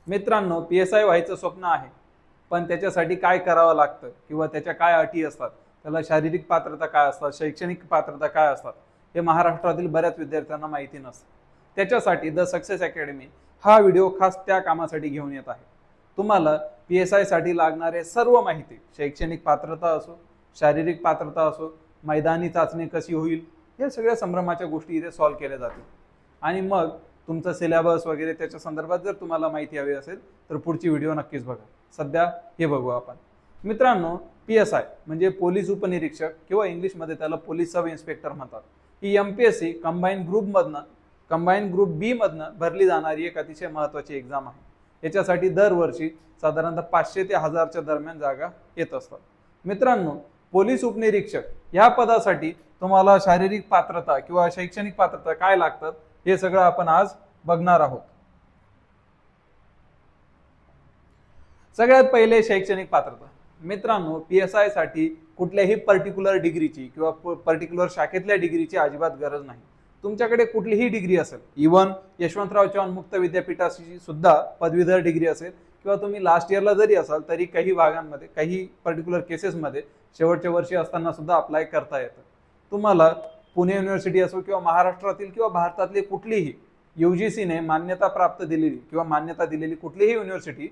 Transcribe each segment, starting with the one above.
मित्रांनो, PSI व्हायचं स्वप्न आहे, पण त्याच्यासाठी काय करावं लागतं किंवा त्याच्या काय अटी असतात, त्याला शारीरिक पात्रता काय असतात, शैक्षणिक पात्रता काय असतात, हे महाराष्ट्रातील बऱ्याच विद्यार्थ्यांना माहिती नसतं. त्याच्यासाठी द सक्सेस अकॅडमी हा व्हिडिओ खास त्या कामासाठी घेऊन येत आहे. तुम्हाला PSI साठी लागणारे सर्व माहिती, शैक्षणिक पात्रता असो, शारीरिक पात्रता असो, मैदानी चाचणी कशी होईल, हे सगळ्या संभ्रमाच्या गोष्टी इथे सॉल्व्ह केल्या जातील. आणि मग तुमचा सिलेबस वगैरे त्याच्या संदर्भात जर तुम्हाला माहिती हवी असेल तर पुढची व्हिडिओ नक्कीच बघा. सध्या हे बघू आपण. मित्रांनो, PSI म्हणजे पोलीस उपनिरीक्षक किंवा इंग्लिशमध्ये त्याला पोलीस सब इन्स्पेक्टर म्हणतात. ही MPSC कंबाईन ग्रुप बी मधनं भरली जाणारी एक अतिशय महत्त्वाची एक्झाम आहे. याच्यासाठी दरवर्षी साधारणतः 500 ते 1000च्या दरम्यान जागा येत असतात. मित्रांनो, पोलीस उपनिरीक्षक या पदासाठी तुम्हाला शारीरिक पात्रता किंवा शैक्षणिक पात्रता काय लागतात हे सगळं आपण आज बघणार आहोत. सगळ्यात पहिले शैक्षणिक पात्रता. मित्रांनो, PSI साठी कुठल्याही पर्टिक्युलर डिग्रीची किंवा पर्टिक्युलर शाखेतल्या डिग्रीची अजिबात गरज नाही. तुमच्याकडे कुठलीही डिग्री असेल, इव्हन यशवंतराव चव्हाण मुक्त विद्यापीठाची सुद्धा पदवीधर डिग्री असेल किंवा तुम्ही लास्ट इयरला जरी असाल तरी काही भागांमध्ये, काही पर्टिक्युलर केसेसमध्ये शेवटच्या वर्षी असताना सुद्धा अप्लाय करता येतं. तुम्हाला पुणे युनिव्हर्सिटी असो किंवा महाराष्ट्रातील किंवा भारतातली कुठलीही UGC ने मान्यता प्राप्त दिलेली किंवा मान्यता दिलेली कुठलीही युनिव्हर्सिटी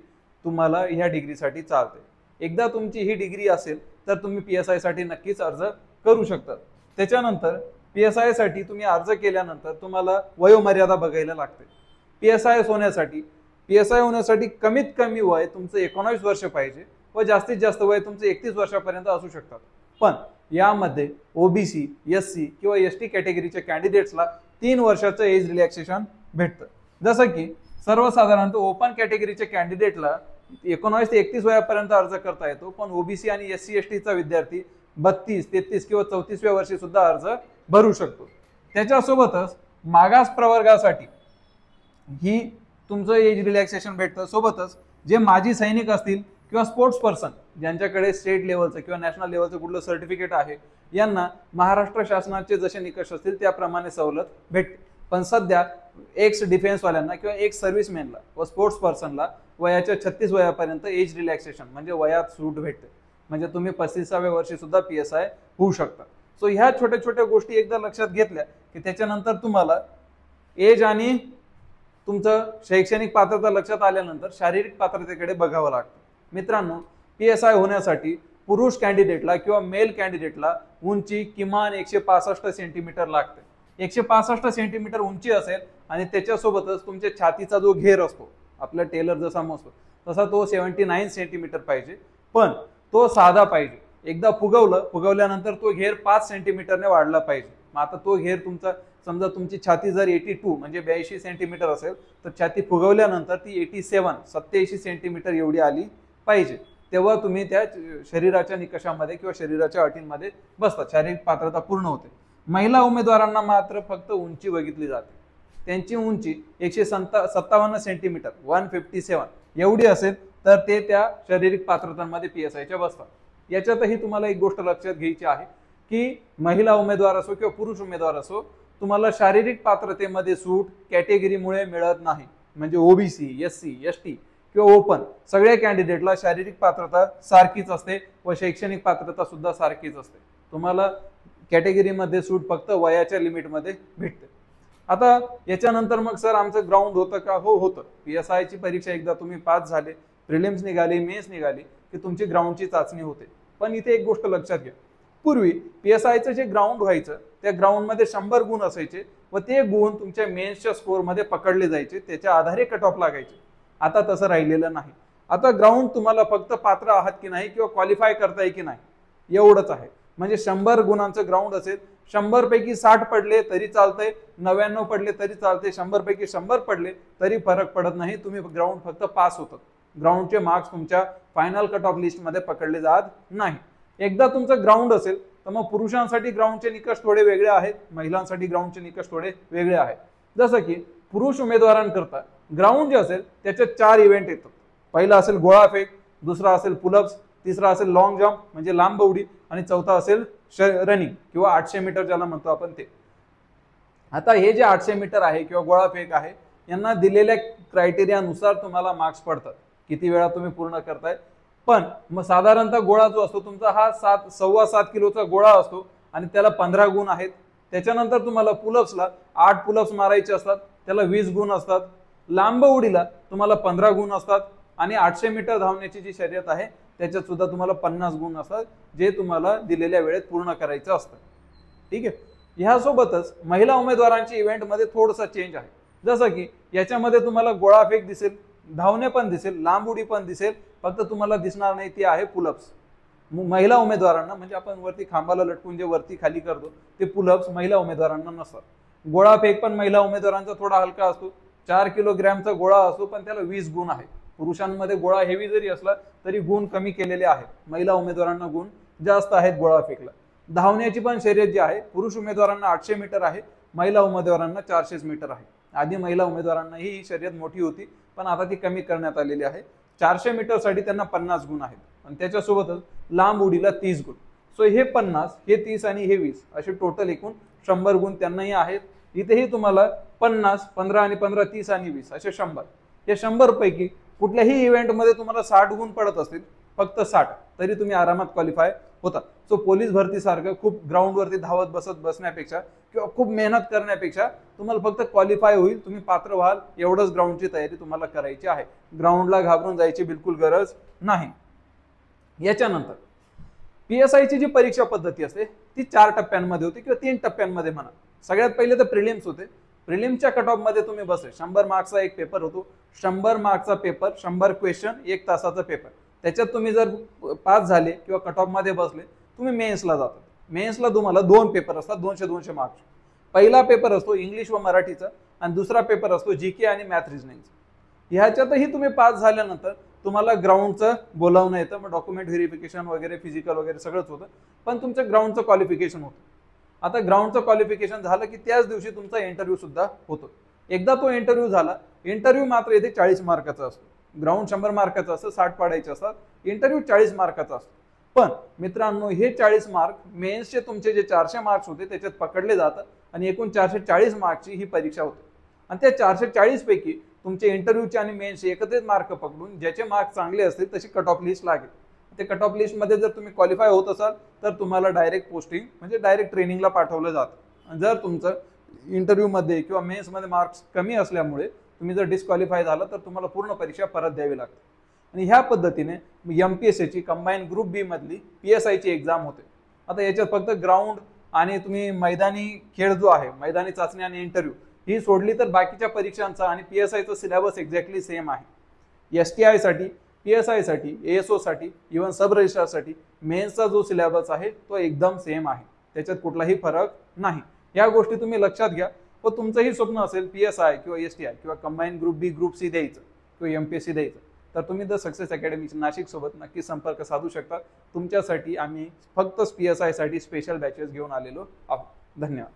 तुम्हाला ह्या डिग्रीसाठी चालते. एकदा तुमची ही डिग्री असेल तर तुम्ही PSI साठी नक्कीच अर्ज करू शकता. त्याच्यानंतर PSI साठी तुम्ही अर्ज केल्यानंतर तुम्हाला वयोमर्यादा बघायला लागते. PSI होण्यासाठी कमीत कमी वय तुमचं 19 वर्ष पाहिजे व जास्तीत जास्त वय तुमचं 31 वर्षापर्यंत असू शकतात. पण यामध्ये OBC, SC किंवा ST कॅटेगरीच्या कॅन्डिडेट्सला 3 वर्षाचं एज रिलॅक्सेशन भेटतं. जसं की सर्वसाधारणतः ओपन कॅटेगरीच्या कॅन्डिडेटला 19 ते 31 वयापर्यंत अर्ज करता येतो, पण OBC आणि SC ST चा विद्यार्थी 32, 33 किंवा 34व्या वर्षी सुद्धा अर्ज भरू शकतो. त्याच्यासोबतच मागास प्रवर्गासाठी ही तुमचं एज रिलॅक्सेशन भेटतं. सोबतच जे माजी सैनिक असतील किंवा स्पोर्ट्स पर्सन ज्यांच्याकडे स्टेट लेवलचं किंवा नॅशनल लेवलचं कुठलं सर्टिफिकेट आहे, यांना महाराष्ट्र शासनाचे जसे निकष असतील त्याप्रमाणे सवलत भेटते. पण सध्या एक्स डिफेन्सवाल्यांना किंवा एक्स सर्व्हिसमॅनला व स्पोर्ट्स पर्सनला वयाच्या 36 वयापर्यंत एज रिलॅक्सेशन म्हणजे वयात सूट भेटते. म्हणजे तुम्ही 35व्या वर्षी सुद्धा PSI होऊ शकता. सो ह्या छोट्या छोट्या गोष्टी एकदा लक्षात घेतल्या की त्याच्यानंतर तुम्हाला एज आणि तुमचं शैक्षणिक पात्रता लक्षात आल्यानंतर शारीरिक पात्रतेकडे बघावं लागतं. मित्रांनो, PSI होण्यासाठी पुरुष कॅन्डिडेटला किंवा मेल कॅन्डिडेटला उंची किमान 165 सेंटीमीटर लागते. 165 सेंटीमीटर उंची असेल आणि त्याच्यासोबतच तुमच्या छातीचा जो घेर असतो, आपला टेलर जसा मोजतो तसा तो 79 सेंटीमीटर पाहिजे, पण तो साधा पाहिजे. एकदा फुगवल्यानंतर तो घेर 5 सेंटीमीटरने वाढला पाहिजे. मग आता तो घेर तुमचा, समजा तुमची छाती जर 82 म्हणजे 82 सेंटीमीटर असेल तर छाती फुगवल्यानंतर ती 87 सेंटीमीटर एवढी आली पाहिजे. तेव्हा तुम्ही त्या शरीराच्या निकषामध्ये किंवा शरीराच्या अटींमध्ये बसता, शारीरिक पात्रता पूर्ण होते. महिला उमेदवारांना मात्र फक्त उंची बघितली जाते. त्यांची उंची 157 सेंटीमीटर 157 एवढी असेल तर ते त्या शारीरिक पात्रतांमध्ये PSIच्या बसतात. याच्यातही तुम्हाला एक गोष्ट लक्षात घ्यायची आहे की महिला उमेदवार असो किंवा पुरुष उमेदवार असो, तुम्हाला शारीरिक पात्रतेमध्ये सूट कॅटेगरीमुळे मिळत नाही. म्हणजे OBC, SC, ST किंवा ओपन सगळ्या कॅन्डिडेटला शारीरिक पात्रता सारखीच असते व शैक्षणिक पात्रता सुद्धा सारखीच असते. तुम्हाला कॅटेगरीमध्ये सूट फक्त वयाच्या लिमिटमध्ये भेटते. आता याच्यानंतर मग सर आमचं ग्राउंड होतं का? हो, होतं. PSIची परीक्षा एकदा तुम्ही पास झाले, प्रिलिम्स निघाली, मेन्स निघाली की तुमची ग्राउंडची चाचणी होते. पण इथे एक गोष्ट लक्षात घ्या, पूर्वी PSIचं जे ग्राउंड व्हायचं त्या ग्राउंडमध्ये 100 गुण असायचे व ते गुण तुमच्या मेन्सच्या स्कोअरमध्ये पकडले जायचे, त्याच्या आधारे कट ऑफ लागायचे. आता तसं राहिलेलं नाही. आता ग्राउंड तुम्हाला फक्त पात्र आहात की नाही किंवा क्वालिफाय करताय की नाही एवढंच आहे. म्हणजे 100 गुणांचं ग्राउंड असेल, 100 पैकी 60 पडले तरी चालतंय, 99 पडले तरी चालते, 100 पैकी 100 पडले तरी फरक पडत नाही. तुम्ही ग्राउंड फक्त पास होतात. ग्राउंडचे मार्क्स तुमच्या फायनल कट ऑफ लिस्टमध्ये पकडले जात नाही. एकदा तुमचं ग्राउंड असेल तर मग पुरुषांसाठी ग्राउंडचे निकष थोडे वेगळे आहेत, महिलांसाठी ग्राउंडचे निकष थोडे वेगळे आहेत. जसं की पुरुष उमेदवारांकरता ग्राउंड जे असेल त्याच्यात 4 इव्हेंट येतात. पहिला असेल गोळाफेक, दुसरा असेल पुलअप्स, तिसरा असेल लॉंग जम्प म्हणजे लांब उडी आणि चौथा असेल रनिंग किंवा 800 मीटर ज्याला म्हणतो आपण ते. आता हे जे 800 मीटर आहे किंवा गोळाफेक आहे यांना दिलेल्या क्रायटेरियानुसार तुम्हाला मार्क्स पडतात, किती वेळा तुम्ही पूर्ण करताय. पण मग साधारणतः गोळा जो असतो तुमचा हा 7.25 किलोचा गोळा असतो आणि त्याला 15 गुण आहेत. त्याच्यानंतर तुम्हाला पुलअप्सला 8 पुलअप्स मारायचे असतात, त्याला 20 गुण असतात. लांब उडीला तुम्हाला 15 गुण असतात आणि 800 मीटर धावण्याची जी शर्यत आहे त्याच्यात सुद्धा तुम्हाला 50 गुण असतात, जे तुम्हाला दिलेल्या वेळेत पूर्ण करायचं असतं. ठीक आहे. ह्यासोबतच महिला उमेदवारांच्या इव्हेंटमध्ये थोडासा चेंज आहे. जसं की याच्यामध्ये तुम्हाला गोळाफेक दिसेल, धावणे पण दिसेल, लांब उडी पण दिसेल, फक्त तुम्हाला दिसणार नाही ती आहे पुलअप्स. महिला उमेदवारांना म्हणजे आपण वरती खांबाला लटकून जे वरती खाली करतो ते पुलअप्स महिला उमेदवारांना नसतात. गोळाफेक पण महिला उमेदवारांचा थोडा हलका असतो, 4 किलोग्रॅमचा गोळा असतो, पण त्याला 20 गुण आहे. पुरुषांमध्ये गोळा हेवी जरी असला तरी गुण कमी केलेले आहेत, महिला उमेदवारांना गुण जास्त आहेत गोळाफेकला. धावण्याची पण शर्यत जी आहे पुरुष उमेदवारांना 800 मीटर आहे, महिला उमेदवारांना 400 मीटर आहे. आधी महिला उमेदवारांना ही शर्यत मोठी होती, पण आता ती कमी करण्यात आलेली आहे. 400 मीटरसाठी त्यांना 50 गुण आहेत आणि त्याच्यासोबतच लांब उडीला 30 गुण. सो हे 50, हे 30 आणि हे 20 असे टोटल एकूण 100 गुण त्यांनाही आहेत. इथेही तुम्हाला 50, 15 आणि 15, 30 आणि 20 असे 100. या 100 पैकी कुठल्याही इव्हेंटमध्ये तुम्हाला 60 गुण पडत असतील, फक्त 60, तरी तुम्ही आरामात क्वालिफाय होता. सो पोलीस भरतीसारखं खूप ग्राउंडवरती धावत बसण्यापेक्षा किंवा खूप मेहनत करण्यापेक्षा तुम्हाला फक्त क्वालिफाय होईल, तुम्ही पात्र व्हाल, एवढंच ग्राउंडची तयारी तुम्हाला करायची आहे. ग्राउंडला घाबरून जायची बिलकुल गरज नाही. याच्यानंतर PSIची जी परीक्षा पद्धती असते ती 4 टप्प्यांमध्ये होती किंवा 3 टप्प्यांमध्ये म्हणा. सगळ्यात पहिले तर प्रिलिम्स होते. प्रिलिम्सच्या कट ऑफ मध्ये तुम्ही बसले, 100 मार्क्सचा एक पेपर होतो. 100 मार्क्सचा पेपर, 100 क्वेश्चन, 1 तासाचा पेपर. त्याच्यात तुम्ही जर पास झाले किंवा कट ऑफ मध्ये बसले, तुम्ही मेन्सला जाता. मेन्सला तुम्हाला 2 पेपर असतात, 200 मार्क्स. पहिला पेपर असतो इंग्लिश व मराठीचा आणि दुसरा पेपर असतो GK आणि मॅथ रिजनिंगचा. ह्याच्यातही तुम्ही पास झाल्यानंतर तुम्हाला ग्राउंडचं बोलावणं येतं, मग डॉक्युमेंट व्हेरिफिकेशन वगैरे, फिजिकल वगैरे सगळंच होतं, पण तुमचं ग्राउंडचं क्वालिफिकेशन होतं. आता ग्राउंडचं क्वालिफिकेशन झालं की त्याच दिवशी तुमचा इंटरव्ह्यू सुद्धा होतो. एकदा तो इंटरव्ह्यू झाला, इंटरव्ह्यू मात्र येथे 40 मार्काचा असतो. ग्राउंड 100 मार्काचा असतं, 60 पाडायचे असतात, इंटरव्ह्यू 40 मार्काचा असतो. पण मित्रांनो, हे 40 मार्क मेन्सचे तुमचे जे 400 मार्क्स होते त्याच्यात पकडले जातात आणि एकूण 440 मार्कची ही परीक्षा होते. आणि त्या 440 पैकी तुमचे इंटरव्ह्यूचे आणि मेन्सचे एकत्रित मार्क पकडून ज्याचे मार्क चांगले असतील तशी कट ऑफ लिस्ट लागेल. ते कट ऑफ लिस्टमध्ये जर तुम्ही क्वालिफाय होत असाल तर तुम्हाला डायरेक्ट पोस्टिंग म्हणजे डायरेक्ट ट्रेनिंगला पाठवलं जातं. जर तुमचं इंटरव्ह्यूमध्ये किंवा मेन्समध्ये मार्क्स कमी असल्यामुळे तुम्ही जर डिस्क्वालिफाय झाला तर तुम्हाला पूर्ण परीक्षा परत द्यावी लागते. आणि ह्या पद्धतीने MPSCची कंबाईन ग्रुप बी मधली PSIची एक्झाम होते. आता याच्यात फक्त ग्राउंड आणि तुम्ही मैदानी खेळ जो आहे, मैदानी चाचणी आणि इंटरव्ह्यू ही सोडली तर बाकीच्या परीक्षांचा आणि PSIचा सिलेबस एक्झॅक्टली सेम आहे. STI साठी, PSI साठी, ASO साठी, इव्हन सब रजिस्ट्रारसाठी मेन्सचा जो सिलेबस आहे तो एकदम सेम आहे, त्याच्यात कुठलाही फरक नाही. या गोष्टी तुम्ही लक्षात घ्या. व तुमचंही स्वप्न असेल PSI किंवा STI किंवा कंबाईन ग्रुप बी, ग्रुप C द्यायचं किंवा MPSC द्यायचं, तर तुम्ही द सक्सेस अकॅडमी नाशिक सोबत नक्की संपर्क साधू शकता. तुमच्यासाठी आम्ही फक्त PSI साठी स्पेशल बॅचेस घेऊन आलेलो आहोत. धन्यवाद.